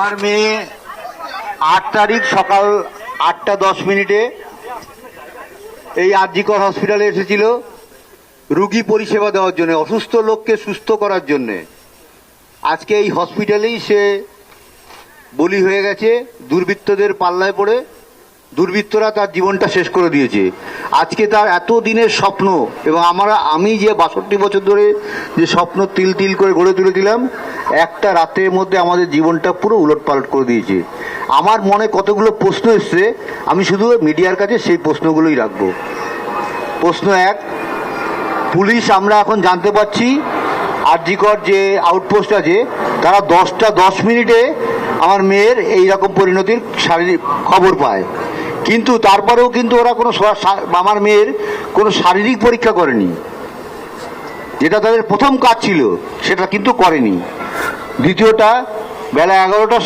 আমার মেয়ে 8 তারিখ সকাল 8:10 এই আরজিকর হসপিটালে এসেছিল রোগী পরিষেবা দেওয়ার জন্য, অসুস্থ লোককে সুস্থ করার জন্য। আজকে এই হসপিটালেই সে বলি হয়ে গেছে দুর্বৃত্তদের পাল্লায় পড়ে। দুর্বৃত্তরা তার জীবনটা শেষ করে দিয়েছে। আজকে তার এত দিনের স্বপ্ন, এবং আমি যে 62 বছর ধরে যে স্বপ্ন তিল তিল করে গড়ে তুলেছিলাম, একটা রাতের মধ্যে আমাদের জীবনটা পুরো উলটপালট করে দিয়েছে। আমার মনে কতগুলো প্রশ্ন এসছে, আমি শুধু মিডিয়ার কাছে সেই প্রশ্নগুলোই রাখবো। প্রশ্ন 1, পুলিশ আমরা এখন জানতে পারছি আরজিকর যে আউটপোস্ট আছে তারা 10:10 আমার মেয়ের এইরকম পরিণতির শারীরিক খবর পায়, কিন্তু তারপরেও কিন্তু ওরা কোনো আমার মেয়ের কোনো শারীরিক পরীক্ষা করেনি, যেটা তাদের প্রথম কাজ ছিল সেটা কিন্তু করেনি। দ্বিতীয়টা, বেলা 11টার